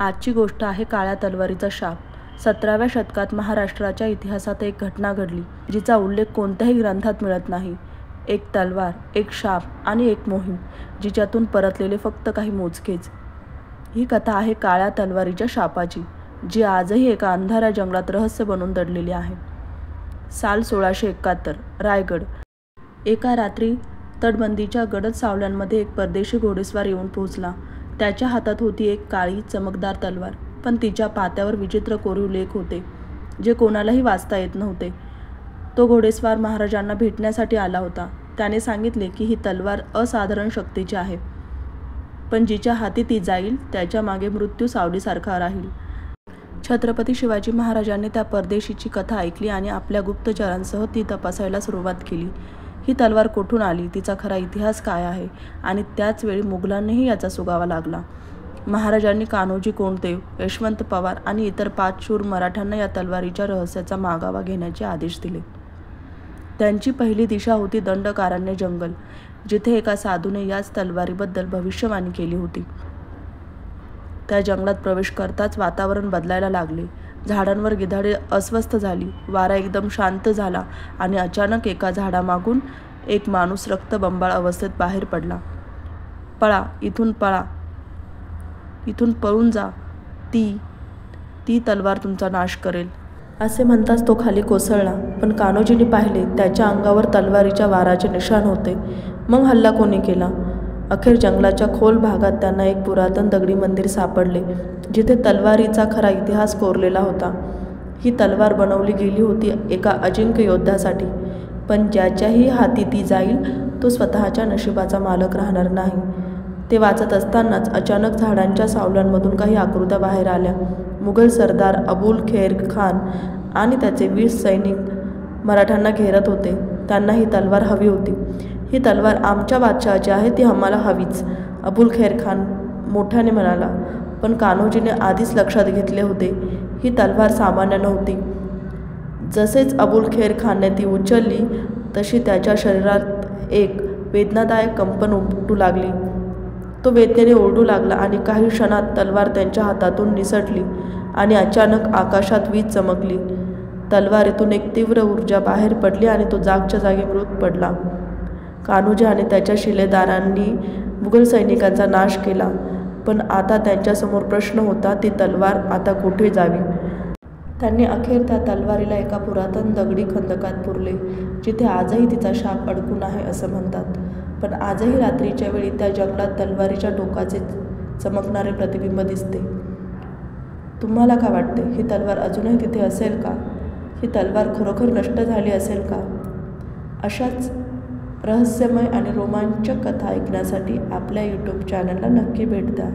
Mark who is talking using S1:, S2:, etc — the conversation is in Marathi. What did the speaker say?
S1: आजची गोष्ट आहे काळ्या तलवारीचा शाप। 17व्या शतकात महाराष्ट्राच्या इतिहासात एक घटना घडली जिचा उल्लेख कोणत्याही ग्रंथात मिळत नाही। एक तलवार, एक शाप आणि एक मोहीम जिच्यातून परतलेले फक्त काही मोजकेच। ही कथा आहे काळ्या तलवारीच्या शापाची, जी आजही एका अंधाऱ्या जंगलात रहस्य बनून दडलेली आहे। साल 1671, रायगड। एका रात्री तटबंदीच्या गडद सावल्यांमध्ये एक परदेशी घोडेस्वार येऊन पोहोचला। त्याच्या हातात होती एक काळी चमकदार तलवार, पण तिच्या पात्यावर विचित्र कोरीव लेख होते जे कोणालाही वाचता येत नव्हते। तो घोडेस्वार महाराजांना भेटण्यासाठी आला होता। त्याने सांगितले की ही तलवार असाधारण शक्तीची आहे, पण जिच्या हाती ती जाईल त्याच्या मागे मृत्यू सावलीसारखा राहील। छत्रपती शिवाजी महाराजांनी त्या परदेशीची कथा ऐकली आणि आपल्या गुप्तचरांसह ती तपासायला सुरुवात केली। ही तलवार कुठून आली, तिचा खरा इतिहास काय आहे, आणि त्याच वेळी मुघलांनाही याचा सुगावा लागला। महाराजांनी कान्होजी कोंडदेव, यशवंत पवार आणि इतर 5 शूर मराठ्यांना या तलवारीच्या रहस्याचा मागावा घेण्याचे आदेश दिले। त्यांची पहिली दिशा होती दंडकारण्य जंगल, जिथे एका साधूने याच तलवारीबद्दल भविष्यवाणी केली होती। त्या जंगलात प्रवेश करताच वातावरण बदलायला लागले। झाडांवर गिधाडे अस्वस्थ झाली, वारा एकदम शांत झाला आणि अचानक एका झाडामागून एक माणूस रक्तबंबाळ अवस्थेत बाहेर पडला। पळा, इथून पळा, इथून पळून जा, ती तलवार तुमचा नाश करेल, असे म्हणताच तो खाली कोसळला। पण कान्होजींनी पाहिले, त्याच्या अंगावर तलवारीच्या वाराचे निशाण होते। मग हल्ला कोणी केला? अखेर जंगलाच्या खोल भागात त्यांना एक पुरातन दगडी मंदिर सापडले, जिथे तलवारीचा खरा इतिहास कोरलेला होता। ही तलवार बनवली गेली होती एका अजिंक्य योद्ध्यासाठी, पण ज्याच्याही हाती ती जाईल तो स्वतःच्या नशिबाचा मालक राहणार नाही। ते वाचत असतानाच अचानक झाडांच्या सावल्यांमधून काही आकृत्या बाहेर आल्या। मुघल सरदार अबुल खैर खान आणि त्याचे 20 सैनिक मराठ्यांना घेरत होते। त्यांना ही तलवार हवी होती। ही तलवार आमच्या बादशहाची आहे, ती आम्हाला हवीच, अबुल खैर खान मोठ्याने म्हणाला। पण कान्होजीने आधीच लक्षात घेतले होते, ही तलवार सामान्य नव्हती। जसेच अबुल खैर खानने ती उचलली तशी त्याच्या शरीरात एक वेदनादायक कंपन उमटू लागली। तो वेदनेने ओरडू लागला आणि काही क्षणात तलवार त्याच्या हातातून निसटली आणि अचानक आकाशात वीज चमकली। तलवारीतून एक तीव्र ऊर्जा बाहेर पडली आणि तो जागच्या जागी मृत पडला। कान्होजी आणि त्याच्या शिलेदारांनी मुघल सैनिकांचा नाश केला, पण आता त्यांच्यासमोर प्रश्न होता, ती तलवार आता कुठे जावी? त्यांनी अखेर त्या तलवारीला एका पुरातन दगडी खंदकात पुरले, जिथे आजही तिचा शाप अडकून आहे असं म्हणतात। पण आजही रात्रीच्या वेळी त्या जंगलात तलवारीच्या टोकाचे चमकणारे प्रतिबिंब दिसते। तुम्हाला काय वाटते, ही तलवार अजूनही तिथे असेल का? ही तलवार खरोखर नष्ट झाली असेल का? अशाच रहस्यमय आणि रोमांचक कथा ऐकण्यासाठी आपल्या YouTube चॅनलला नक्की भेट द्या।